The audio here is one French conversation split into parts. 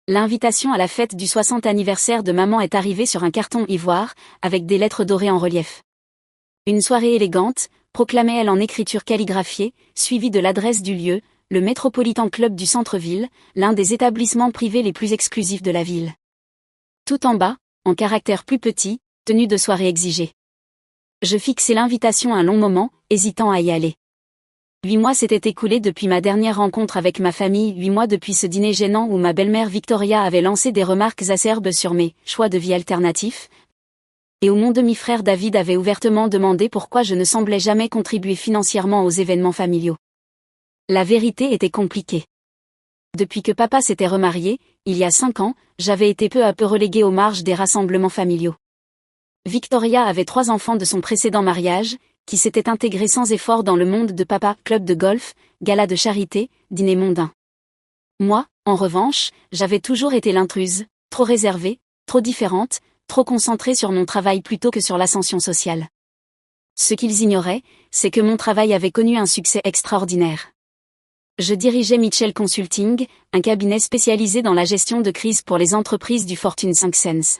L'invitation à la fête du 60 anniversaire de maman est arrivée sur un carton ivoire, avec des lettres dorées en relief. Une soirée élégante, proclamait-elle en écriture calligraphiée, suivie de l'adresse du lieu, le Metropolitan Club du centre-ville, l'un des établissements privés les plus exclusifs de la ville. Tout en bas, en caractère plus petit, tenue de soirée exigée. Je fixai l'invitation un long moment, hésitant à y aller. 8 mois s'étaient écoulés depuis ma dernière rencontre avec ma famille, 8 mois depuis ce dîner gênant où ma belle-mère Victoria avait lancé des remarques acerbes sur mes choix de vie alternatifs, et où mon demi-frère David avait ouvertement demandé pourquoi je ne semblais jamais contribuer financièrement aux événements familiaux. La vérité était compliquée. Depuis que papa s'était remarié, il y a 5 ans, j'avais été peu à peu reléguée aux marges des rassemblements familiaux. Victoria avait 3 enfants de son précédent mariage, qui s'étaient intégrés sans effort dans le monde de papa, club de golf, gala de charité, dîner mondain. Moi, en revanche, j'avais toujours été l'intruse, trop réservée, trop différente, trop concentrée sur mon travail plutôt que sur l'ascension sociale. Ce qu'ils ignoraient, c'est que mon travail avait connu un succès extraordinaire. Je dirigeais Mitchell Consulting, un cabinet spécialisé dans la gestion de crise pour les entreprises du Fortune 500.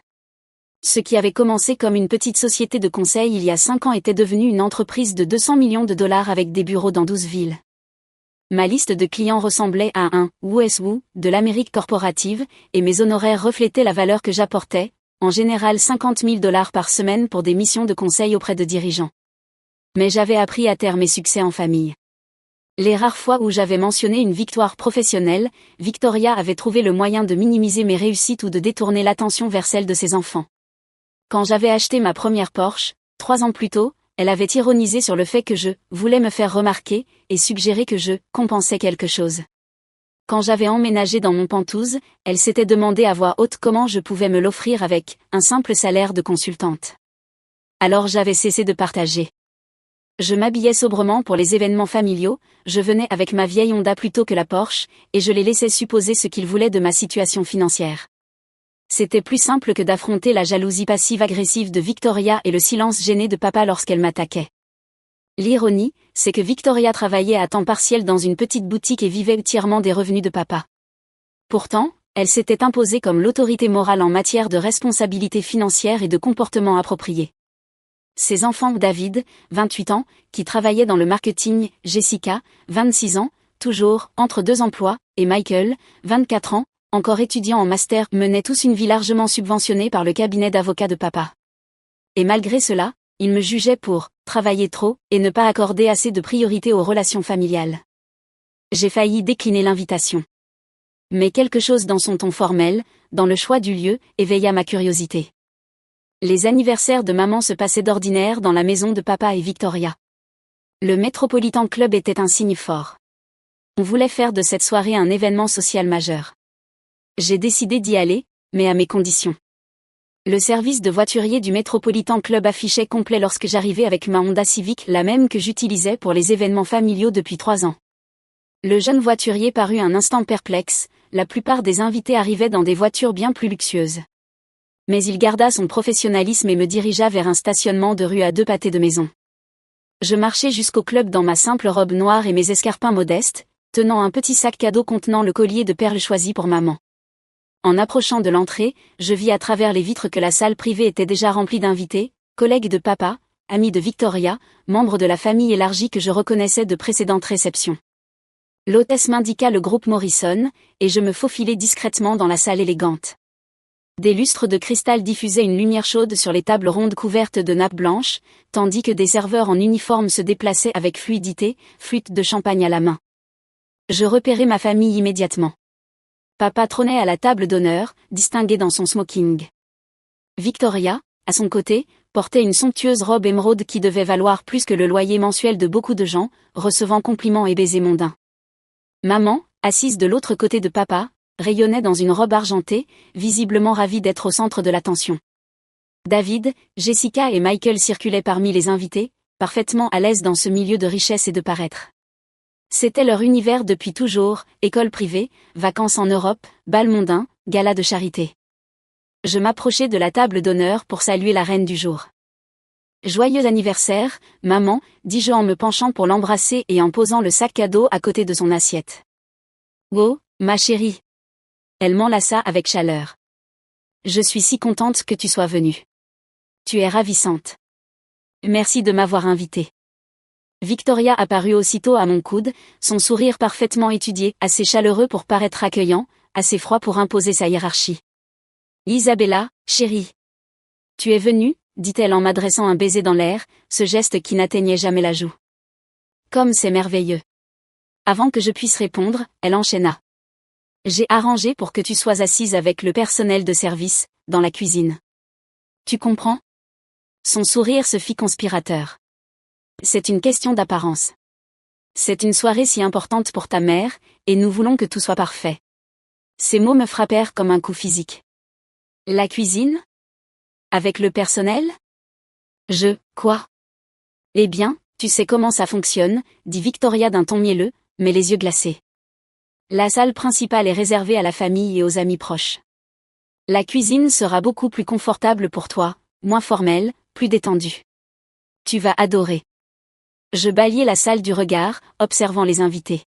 Ce qui avait commencé comme une petite société de conseil il y a 5 ans était devenu une entreprise de 200 millions de dollars avec des bureaux dans 12 villes. Ma liste de clients ressemblait à un « Who de l'Amérique corporative, et mes honoraires reflétaient la valeur que j'apportais, en général 50 000 $ par semaine pour des missions de conseil auprès de dirigeants. Mais j'avais appris à taire mes succès en famille. Les rares fois où j'avais mentionné une victoire professionnelle, Victoria avait trouvé le moyen de minimiser mes réussites ou de détourner l'attention vers celle de ses enfants. Quand j'avais acheté ma première Porsche, 3 ans plus tôt, elle avait ironisé sur le fait que je voulais me faire remarquer, et suggéré que je compensais quelque chose. Quand j'avais emménagé dans Montpentouse, elle s'était demandé à voix haute comment je pouvais me l'offrir avec un simple salaire de consultante. Alors j'avais cessé de partager. Je m'habillais sobrement pour les événements familiaux, je venais avec ma vieille Honda plutôt que la Porsche, et je les laissais supposer ce qu'ils voulaient de ma situation financière. C'était plus simple que d'affronter la jalousie passive-agressive de Victoria et le silence gêné de papa lorsqu'elle m'attaquait. L'ironie, c'est que Victoria travaillait à temps partiel dans une petite boutique et vivait entièrement des revenus de papa. Pourtant, elle s'était imposée comme l'autorité morale en matière de responsabilité financière et de comportement approprié. Ses enfants, David, 28 ans, qui travaillait dans le marketing, Jessica, 26 ans, toujours entre 2 emplois, et Michael, 24 ans, encore étudiant en master, menaient tous une vie largement subventionnée par le cabinet d'avocats de papa. Et malgré cela, ils me jugeaient pour travailler trop et ne pas accorder assez de priorité aux relations familiales. J'ai failli décliner l'invitation. Mais quelque chose dans son ton formel, dans le choix du lieu, éveilla ma curiosité. Les anniversaires de maman se passaient d'ordinaire dans la maison de papa et Victoria. Le Metropolitan Club était un signe fort. On voulait faire de cette soirée un événement social majeur. J'ai décidé d'y aller, mais à mes conditions. Le service de voiturier du Metropolitan Club affichait complet lorsque j'arrivais avec ma Honda Civic, la même que j'utilisais pour les événements familiaux depuis 3 ans. Le jeune voiturier parut un instant perplexe, la plupart des invités arrivaient dans des voitures bien plus luxueuses. Mais il garda son professionnalisme et me dirigea vers un stationnement de rue à 2 pâtés de maison. Je marchai jusqu'au club dans ma simple robe noire et mes escarpins modestes, tenant un petit sac cadeau contenant le collier de perles choisi pour maman. En approchant de l'entrée, je vis à travers les vitres que la salle privée était déjà remplie d'invités, collègues de papa, amis de Victoria, membres de la famille élargie que je reconnaissais de précédentes réceptions. L'hôtesse m'indiqua le groupe Morrison, et je me faufilai discrètement dans la salle élégante. Des lustres de cristal diffusaient une lumière chaude sur les tables rondes couvertes de nappes blanches, tandis que des serveurs en uniforme se déplaçaient avec fluidité, flûte de champagne à la main. Je repérai ma famille immédiatement. Papa trônait à la table d'honneur, distingué dans son smoking. Victoria, à son côté, portait une somptueuse robe émeraude qui devait valoir plus que le loyer mensuel de beaucoup de gens, recevant compliments et baisers mondains. Maman, assise de l'autre côté de papa, rayonnait dans une robe argentée, visiblement ravie d'être au centre de l'attention. David, Jessica et Michael circulaient parmi les invités, parfaitement à l'aise dans ce milieu de richesse et de paraître. C'était leur univers depuis toujours, école privée, vacances en Europe, bal mondain, gala de charité. Je m'approchai de la table d'honneur pour saluer la reine du jour. Joyeux anniversaire, maman, dis-je en me penchant pour l'embrasser et en posant le sac cadeau à côté de son assiette. Oh, ma chérie. Elle m'enlaça avec chaleur. Je suis si contente que tu sois venue. Tu es ravissante. Merci de m'avoir invitée. Victoria apparut aussitôt à mon coude, son sourire parfaitement étudié, assez chaleureux pour paraître accueillant, assez froid pour imposer sa hiérarchie. Isabella, chérie. Tu es venue, dit-elle en m'adressant un baiser dans l'air, ce geste qui n'atteignait jamais la joue. Comme c'est merveilleux. Avant que je puisse répondre, elle enchaîna. J'ai arrangé pour que tu sois assise avec le personnel de service, dans la cuisine. Tu comprends? Son sourire se fit conspirateur. C'est une question d'apparence. C'est une soirée si importante pour ta mère, et nous voulons que tout soit parfait. Ces mots me frappèrent comme un coup physique. La cuisine? Avec le personnel? Quoi? Eh bien, tu sais comment ça fonctionne, dit Victoria d'un ton mielleux, mais les yeux glacés. La salle principale est réservée à la famille et aux amis proches. La cuisine sera beaucoup plus confortable pour toi, moins formelle, plus détendue. Tu vas adorer. Je balayai la salle du regard, observant les invités.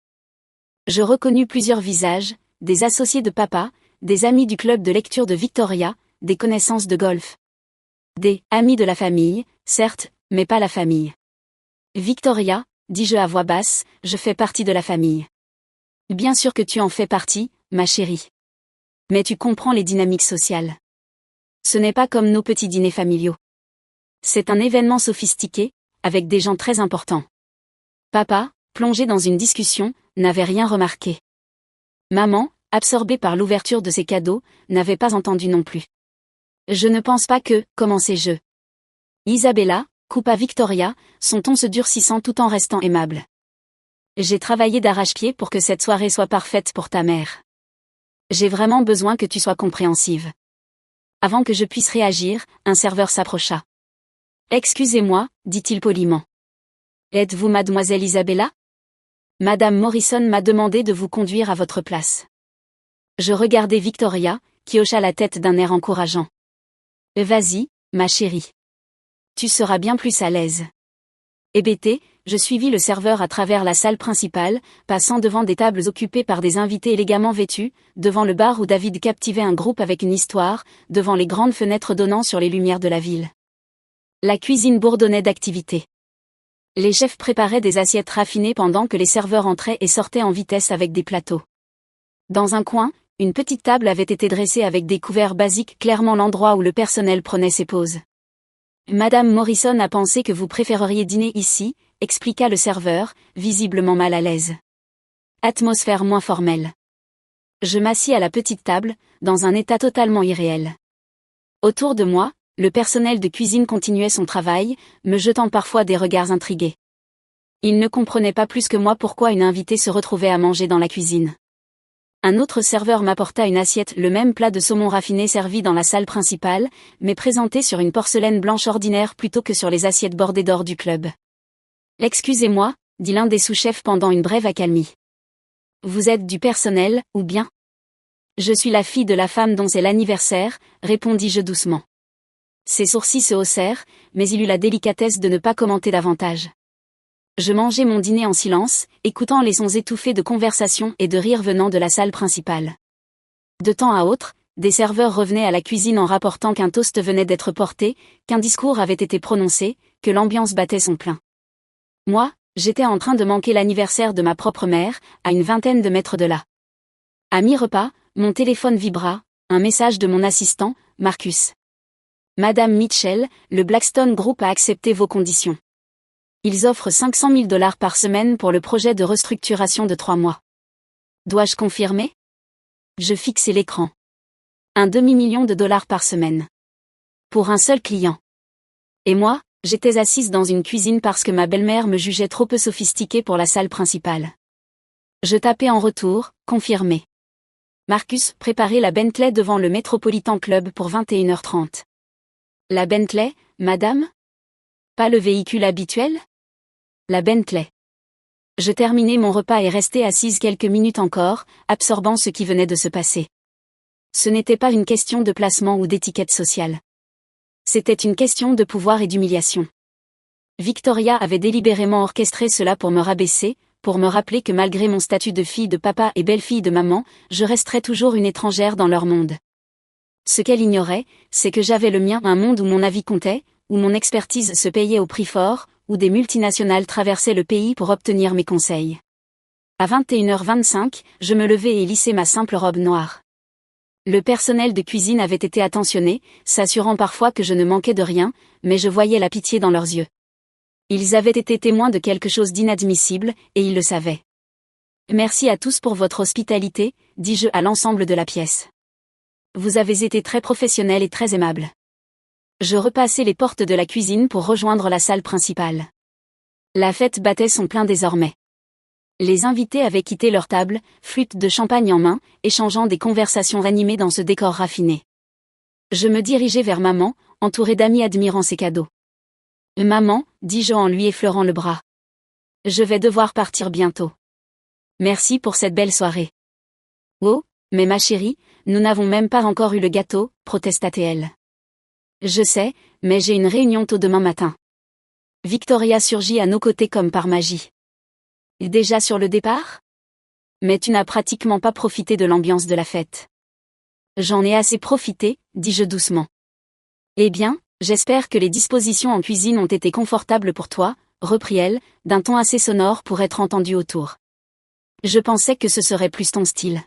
Je reconnus plusieurs visages, des associés de papa, des amis du club de lecture de Victoria, des connaissances de golf. Des amis de la famille, certes, mais pas la famille. Victoria, dis-je à voix basse, je fais partie de la famille. Bien sûr que tu en fais partie, ma chérie. Mais tu comprends les dynamiques sociales. Ce n'est pas comme nos petits dîners familiaux. C'est un événement sophistiqué, avec des gens très importants. Papa, plongé dans une discussion, n'avait rien remarqué. Maman, absorbée par l'ouverture de ses cadeaux, n'avait pas entendu non plus. Je ne pense pas que, commençai-je. Isabella, coupa Victoria, son ton se durcissant tout en restant aimable. J'ai travaillé d'arrache-pied pour que cette soirée soit parfaite pour ta mère. J'ai vraiment besoin que tu sois compréhensive. Avant que je puisse réagir, un serveur s'approcha. Excusez-moi, dit-il poliment. Êtes-vous mademoiselle Isabella? Madame Morrison m'a demandé de vous conduire à votre place. Je regardai Victoria, qui hocha la tête d'un air encourageant. Vas-y, ma chérie. Tu seras bien plus à l'aise. Hébété, je suivis le serveur à travers la salle principale, passant devant des tables occupées par des invités élégamment vêtus, devant le bar où David captivait un groupe avec une histoire, devant les grandes fenêtres donnant sur les lumières de la ville. La cuisine bourdonnait d'activité. Les chefs préparaient des assiettes raffinées pendant que les serveurs entraient et sortaient en vitesse avec des plateaux. Dans un coin, une petite table avait été dressée avec des couverts basiques, clairement l'endroit où le personnel prenait ses pauses. Madame Morrison a pensé que vous préféreriez dîner ici, expliqua le serveur, visiblement mal à l'aise. Atmosphère moins formelle. Je m'assis à la petite table, dans un état totalement irréel. Autour de moi, le personnel de cuisine continuait son travail, me jetant parfois des regards intrigués. Ils ne comprenaient pas plus que moi pourquoi une invitée se retrouvait à manger dans la cuisine. Un autre serveur m'apporta une assiette, le même plat de saumon raffiné servi dans la salle principale, mais présenté sur une porcelaine blanche ordinaire plutôt que sur les assiettes bordées d'or du club. Excusez-moi, dit l'un des sous-chefs pendant une brève accalmie. Vous êtes du personnel, ou bien? Je suis la fille de la femme dont c'est l'anniversaire, répondis-je doucement. Ses sourcils se haussèrent, mais il eut la délicatesse de ne pas commenter davantage. Je mangeais mon dîner en silence, écoutant les sons étouffés de conversation et de rires venant de la salle principale. De temps à autre, des serveurs revenaient à la cuisine en rapportant qu'un toast venait d'être porté, qu'un discours avait été prononcé, que l'ambiance battait son plein. Moi, j'étais en train de manquer l'anniversaire de ma propre mère, à une vingtaine de mètres de là. À mi-repas, mon téléphone vibra, un message de mon assistant, Marcus. Madame Mitchell, le Blackstone Group a accepté vos conditions. Ils offrent 500 000 $ par semaine pour le projet de restructuration de 3 mois. Dois-je confirmer? Je fixai l'écran. Un demi-million de dollars par semaine. Pour un seul client. Et moi, j'étais assise dans une cuisine parce que ma belle-mère me jugeait trop peu sophistiquée pour la salle principale. Je tapai en retour, confirmé. Marcus préparait la Bentley devant le Metropolitan Club pour 21h30. La Bentley, madame? Pas le véhicule habituel? La Bentley. Je terminai mon repas et restai assise quelques minutes encore, absorbant ce qui venait de se passer. Ce n'était pas une question de placement ou d'étiquette sociale. C'était une question de pouvoir et d'humiliation. Victoria avait délibérément orchestré cela pour me rabaisser, pour me rappeler que malgré mon statut de fille de papa et belle-fille de maman, je resterais toujours une étrangère dans leur monde. Ce qu'elle ignorait, c'est que j'avais le mien, un monde où mon avis comptait, où mon expertise se payait au prix fort, où des multinationales traversaient le pays pour obtenir mes conseils. À 21h25, je me levai et lissai ma simple robe noire. Le personnel de cuisine avait été attentionné, s'assurant parfois que je ne manquais de rien, mais je voyais la pitié dans leurs yeux. Ils avaient été témoins de quelque chose d'inadmissible, et ils le savaient. Merci à tous pour votre hospitalité, dis-je à l'ensemble de la pièce. Vous avez été très professionnels et très aimables. Je repassai les portes de la cuisine pour rejoindre la salle principale. La fête battait son plein désormais. Les invités avaient quitté leur table, flûte de champagne en main, échangeant des conversations ranimées dans ce décor raffiné. Je me dirigeai vers maman, entourée d'amis admirant ses cadeaux. « Maman », dis-je en lui effleurant le bras. « Je vais devoir partir bientôt. Merci pour cette belle soirée. »« Oh, mais ma chérie, nous n'avons même pas encore eu le gâteau, » protesta-t-elle. « Je sais, mais j'ai une réunion tôt demain matin. » Victoria surgit à nos côtés comme par magie. « Déjà sur le départ ? Mais tu n'as pratiquement pas profité de l'ambiance de la fête. »« J'en ai assez profité, » dis-je doucement. « Eh bien, j'espère que les dispositions en cuisine ont été confortables pour toi, » reprit-elle, d'un ton assez sonore pour être entendue autour. Je pensais que ce serait plus ton style.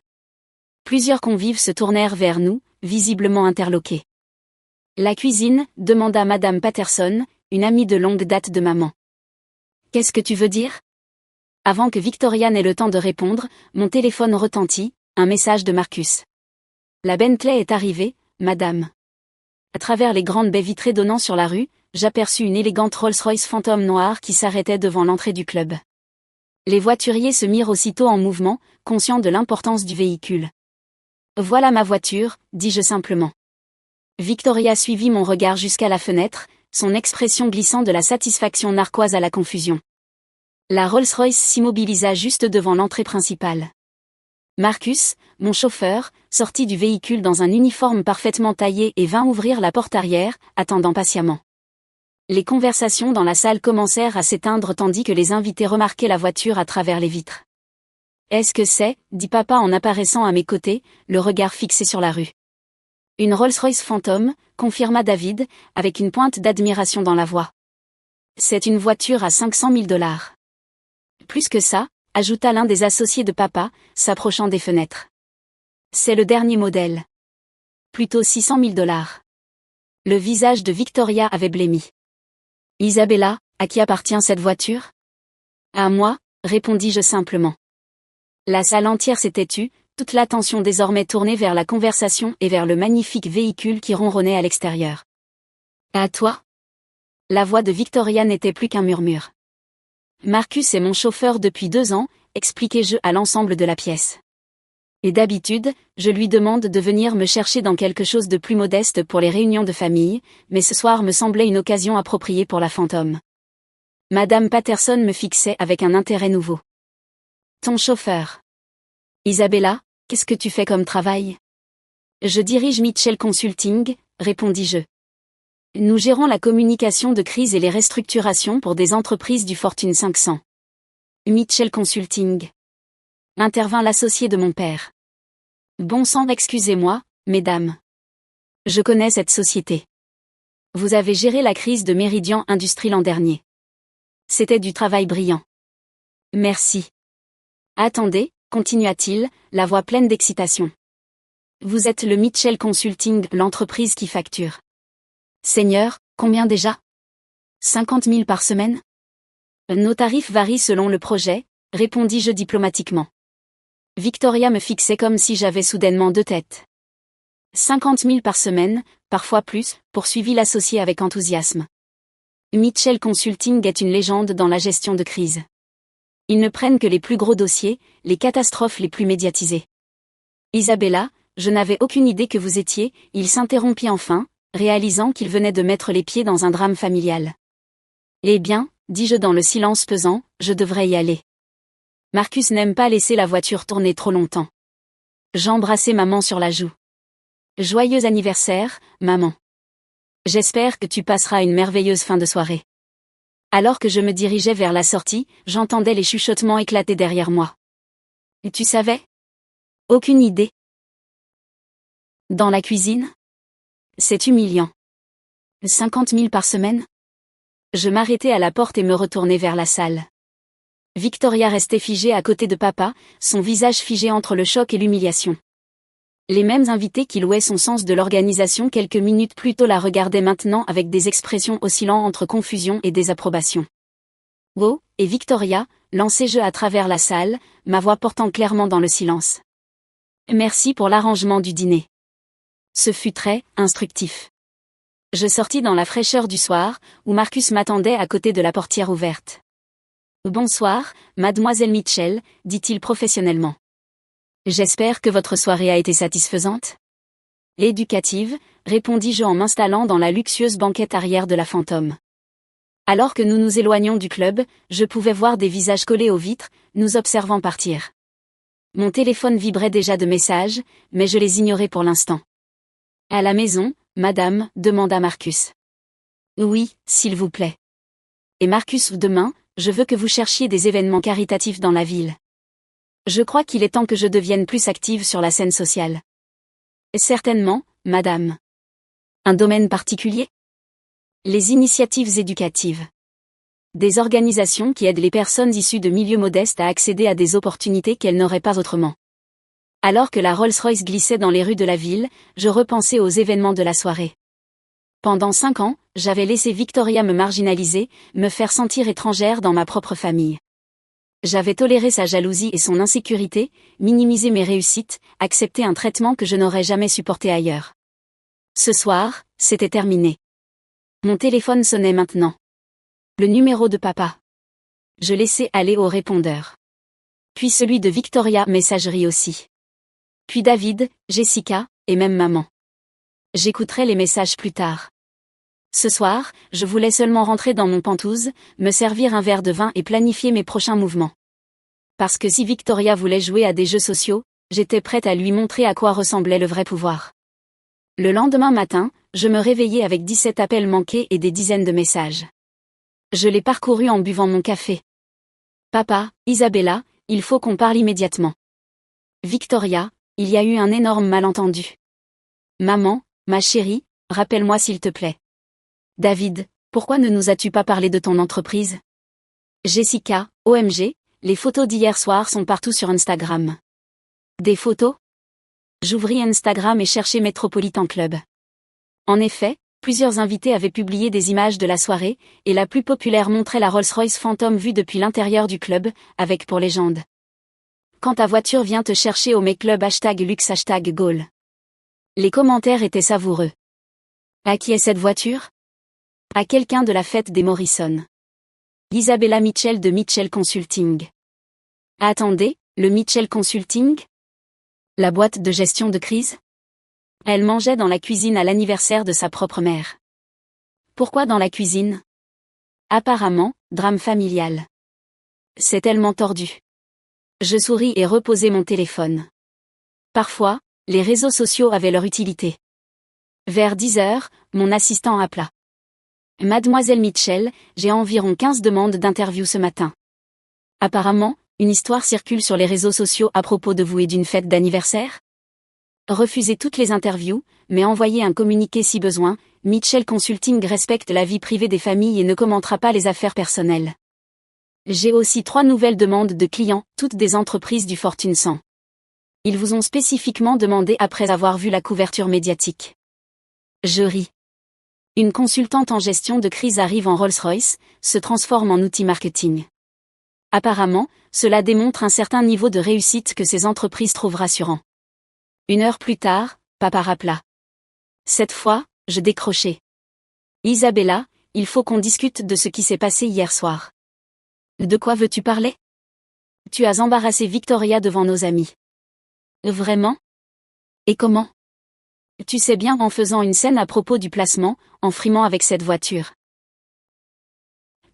Plusieurs convives se tournèrent vers nous, visiblement interloqués. « La cuisine ?» demanda Madame Patterson, une amie de longue date de maman. « Qu'est-ce que tu veux dire ?» Avant que Victoria n'ait le temps de répondre, mon téléphone retentit, un message de Marcus. « La Bentley est arrivée, madame. » À travers les grandes baies vitrées donnant sur la rue, j'aperçus une élégante Rolls-Royce Phantom noire qui s'arrêtait devant l'entrée du club. Les voituriers se mirent aussitôt en mouvement, conscients de l'importance du véhicule. « Voilà ma voiture », dis-je simplement. Victoria suivit mon regard jusqu'à la fenêtre, son expression glissant de la satisfaction narquoise à la confusion. La Rolls-Royce s'immobilisa juste devant l'entrée principale. Marcus, mon chauffeur, sortit du véhicule dans un uniforme parfaitement taillé et vint ouvrir la porte arrière, attendant patiemment. Les conversations dans la salle commencèrent à s'éteindre tandis que les invités remarquaient la voiture à travers les vitres. « Est-ce que c'est ?» dit papa en apparaissant à mes côtés, le regard fixé sur la rue. « Une Rolls-Royce Phantom », confirma David, avec une pointe d'admiration dans la voix. « C'est une voiture à 500 000 $. Plus que ça, ajouta l'un des associés de papa, s'approchant des fenêtres. C'est le dernier modèle. Plutôt 600 000 $. Le visage de Victoria avait blêmi. Isabella, à qui appartient cette voiture ? À moi, répondis-je simplement. La salle entière s'était tue, toute l'attention désormais tournée vers la conversation et vers le magnifique véhicule qui ronronnait à l'extérieur. À toi ? La voix de Victoria n'était plus qu'un murmure. Marcus est mon chauffeur depuis 2 ans, expliquai-je à l'ensemble de la pièce. Et d'habitude, je lui demande de venir me chercher dans quelque chose de plus modeste pour les réunions de famille, mais ce soir me semblait une occasion appropriée pour la Phantom. Madame Patterson me fixait avec un intérêt nouveau. Ton chauffeur. Isabella, qu'est-ce que tu fais comme travail ? Je dirige Mitchell Consulting, répondis-je. Nous gérons la communication de crise et les restructurations pour des entreprises du Fortune 500. Mitchell Consulting. Intervint l'associé de mon père. Bon sang, excusez-moi, mesdames. Je connais cette société. Vous avez géré la crise de Meridian Industries l'an dernier. C'était du travail brillant. Merci. Attendez, continua-t-il, la voix pleine d'excitation. Vous êtes le Mitchell Consulting, l'entreprise qui facture. Seigneur, combien déjà ? 50 000 par semaine ? Nos tarifs varient selon le projet, répondis-je diplomatiquement. Victoria me fixait comme si j'avais soudainement 2 têtes. 50 000 par semaine, parfois plus, poursuivit l'associé avec enthousiasme. Mitchell Consulting est une légende dans la gestion de crise. Ils ne prennent que les plus gros dossiers, les catastrophes les plus médiatisées. Isabella, je n'avais aucune idée que vous étiez, il s'interrompit enfin, réalisant qu'il venait de mettre les pieds dans un drame familial. Eh bien, dis-je dans le silence pesant, je devrais y aller. Marcus n'aime pas laisser la voiture tourner trop longtemps. J'embrassai maman sur la joue. Joyeux anniversaire, maman. J'espère que tu passeras une merveilleuse fin de soirée. Alors que je me dirigeais vers la sortie, j'entendais les chuchotements éclater derrière moi. Et tu savais? Aucune idée. Dans la cuisine? C'est humiliant. 50 000 par semaine? Je m'arrêtai à la porte et me retournai vers la salle. Victoria restait figée à côté de papa, son visage figé entre le choc et l'humiliation. Les mêmes invités qui louaient son sens de l'organisation quelques minutes plus tôt la regardaient maintenant avec des expressions oscillant entre confusion et désapprobation. Wow, et Victoria, lançai-je à travers la salle, ma voix portant clairement dans le silence. Merci pour l'arrangement du dîner. Ce fut très instructif. Je sortis dans la fraîcheur du soir, où Marcus m'attendait à côté de la portière ouverte. Bonsoir, mademoiselle Mitchell, dit-il professionnellement. J'espère que votre soirée a été satisfaisante? Éducative, répondis-je en m'installant dans la luxueuse banquette arrière de la Fantôme. Alors que nous nous éloignions du club, je pouvais voir des visages collés aux vitres, nous observant partir. Mon téléphone vibrait déjà de messages, mais je les ignorais pour l'instant. À la maison, madame, demanda Marcus. Oui, s'il vous plaît. Et Marcus, demain, je veux que vous cherchiez des événements caritatifs dans la ville. Je crois qu'il est temps que je devienne plus active sur la scène sociale. Certainement, madame. Un domaine particulier? Les initiatives éducatives. Des organisations qui aident les personnes issues de milieux modestes à accéder à des opportunités qu'elles n'auraient pas autrement. Alors que la Rolls-Royce glissait dans les rues de la ville, je repensais aux événements de la soirée. Pendant 5 ans, j'avais laissé Victoria me marginaliser, me faire sentir étrangère dans ma propre famille. J'avais toléré sa jalousie et son insécurité, minimisé mes réussites, accepté un traitement que je n'aurais jamais supporté ailleurs. Ce soir, c'était terminé. Mon téléphone sonnait maintenant. Le numéro de papa. Je laissai aller au répondeur. Puis celui de Victoria, messagerie aussi. Puis David, Jessica, et même maman. J'écouterai les messages plus tard. Ce soir, je voulais seulement rentrer dans mon penthouse, me servir un verre de vin et planifier mes prochains mouvements. Parce que si Victoria voulait jouer à des jeux sociaux, j'étais prête à lui montrer à quoi ressemblait le vrai pouvoir. Le lendemain matin, je me réveillai avec 17 appels manqués et des dizaines de messages. Je les parcourus en buvant mon café. Papa, Isabella, il faut qu'on parle immédiatement. Victoria, il y a eu un énorme malentendu. Maman, ma chérie, rappelle-moi s'il te plaît. David, pourquoi ne nous as-tu pas parlé de ton entreprise? Jessica, OMG, les photos d'hier soir sont partout sur Instagram. Des photos? J'ouvris Instagram et cherchai Metropolitan Club. En effet, plusieurs invités avaient publié des images de la soirée, et la plus populaire montrait la Rolls-Royce Phantom vue depuis l'intérieur du club, avec pour légende. Quand ta voiture vient te chercher au McClub #luxe #goal. Les commentaires étaient savoureux. À qui est cette voiture? À quelqu'un de la fête des Morrison. Isabella Mitchell de Mitchell Consulting. Attendez, le Mitchell Consulting? La boîte de gestion de crise? Elle mangeait dans la cuisine à l'anniversaire de sa propre mère. Pourquoi dans la cuisine? Apparemment, drame familial. C'est tellement tordu. Je souris et reposai mon téléphone. Parfois, les réseaux sociaux avaient leur utilité. Vers 10 heures, mon assistant appela. Mademoiselle Mitchell, j'ai environ 15 demandes d'interview ce matin. Apparemment, une histoire circule sur les réseaux sociaux à propos de vous et d'une fête d'anniversaire? Refusez toutes les interviews, mais envoyez un communiqué si besoin. Mitchell Consulting respecte la vie privée des familles et ne commentera pas les affaires personnelles. J'ai aussi 3 nouvelles demandes de clients, toutes des entreprises du Fortune 100. Ils vous ont spécifiquement demandé après avoir vu la couverture médiatique. Je ris. Une consultante en gestion de crise arrive en Rolls-Royce, se transforme en outil marketing. Apparemment, cela démontre un certain niveau de réussite que ces entreprises trouvent rassurant. 1 heure plus tard, papa rappela. Cette fois, je décrochai. Isabella, il faut qu'on discute de ce qui s'est passé hier soir. De quoi veux-tu parler? Tu as embarrassé Victoria devant nos amis. Vraiment? Et comment? Tu sais bien, en faisant une scène à propos du placement, en frimant avec cette voiture.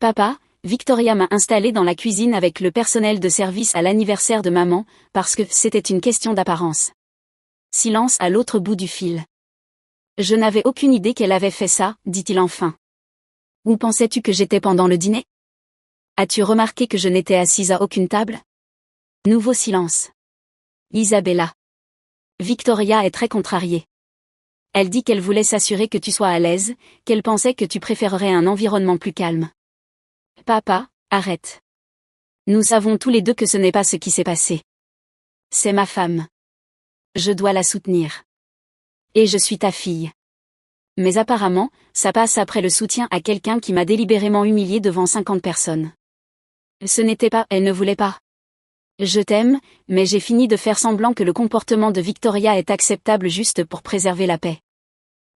Papa, Victoria m'a installé dans la cuisine avec le personnel de service à l'anniversaire de maman, parce que c'était une question d'apparence. Silence à l'autre bout du fil. Je n'avais aucune idée qu'elle avait fait ça, dit-il enfin. Où pensais-tu que j'étais pendant le dîner? As-tu remarqué que je n'étais assise à aucune table? Nouveau silence. Isabella. Victoria est très contrariée. Elle dit qu'elle voulait s'assurer que tu sois à l'aise, qu'elle pensait que tu préférerais un environnement plus calme. Papa, arrête. Nous savons tous les deux que ce n'est pas ce qui s'est passé. C'est ma femme. Je dois la soutenir. Et je suis ta fille. Mais apparemment, ça passe après le soutien à quelqu'un qui m'a délibérément humiliée devant 50 personnes. Ce n'était pas, elle ne voulait pas. Je t'aime, mais j'ai fini de faire semblant que le comportement de Victoria est acceptable juste pour préserver la paix.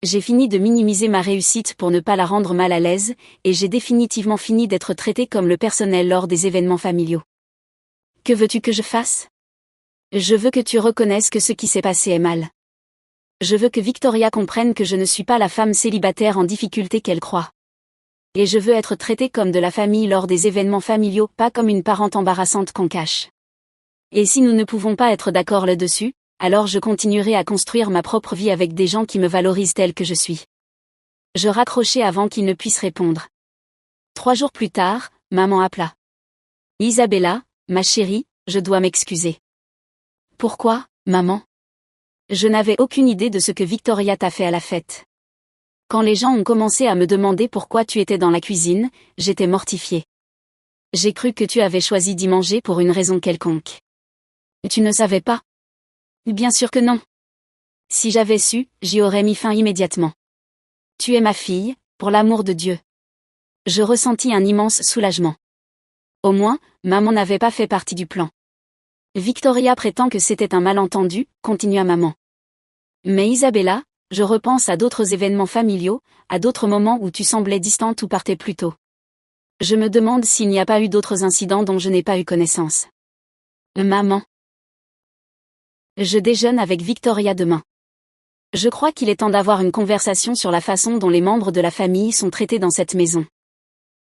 J'ai fini de minimiser ma réussite pour ne pas la rendre mal à l'aise, et j'ai définitivement fini d'être traitée comme le personnel lors des événements familiaux. Que veux-tu que je fasse? Je veux que tu reconnaisses que ce qui s'est passé est mal. Je veux que Victoria comprenne que je ne suis pas la femme célibataire en difficulté qu'elle croit. Et je veux être traitée comme de la famille lors des événements familiaux, pas comme une parente embarrassante qu'on cache. Et si nous ne pouvons pas être d'accord là-dessus, alors je continuerai à construire ma propre vie avec des gens qui me valorisent telle que je suis. Je raccrochai avant qu'il ne puisse répondre. 3 jours plus tard, maman appela. Isabella, ma chérie, je dois m'excuser. Pourquoi, maman? Je n'avais aucune idée de ce que Victoria t'a fait à la fête. Quand les gens ont commencé à me demander pourquoi tu étais dans la cuisine, j'étais mortifiée. J'ai cru que tu avais choisi d'y manger pour une raison quelconque. Tu ne savais pas? Bien sûr que non. Si j'avais su, j'y aurais mis fin immédiatement. Tu es ma fille, pour l'amour de Dieu. Je ressentis un immense soulagement. Au moins, maman n'avait pas fait partie du plan. Victoria prétend que c'était un malentendu, continua maman. Mais Isabella, je repense à d'autres événements familiaux, à d'autres moments où tu semblais distante ou partais plus tôt. Je me demande s'il n'y a pas eu d'autres incidents dont je n'ai pas eu connaissance. Maman. Je déjeune avec Victoria demain. Je crois qu'il est temps d'avoir une conversation sur la façon dont les membres de la famille sont traités dans cette maison.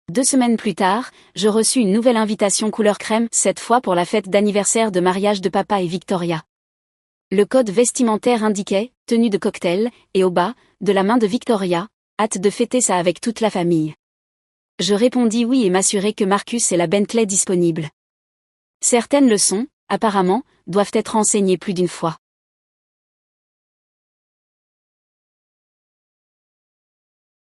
2 semaines plus tard, je reçus une nouvelle invitation couleur crème, cette fois pour la fête d'anniversaire de mariage de papa et Victoria. Le code vestimentaire indiquait « tenue de cocktail » et au bas, de la main de Victoria, « hâte de fêter ça avec toute la famille ». Je répondis oui et m'assurai que Marcus et la Bentley disponibles. Certaines leçons, apparemment, doivent être enseignées plus d'une fois.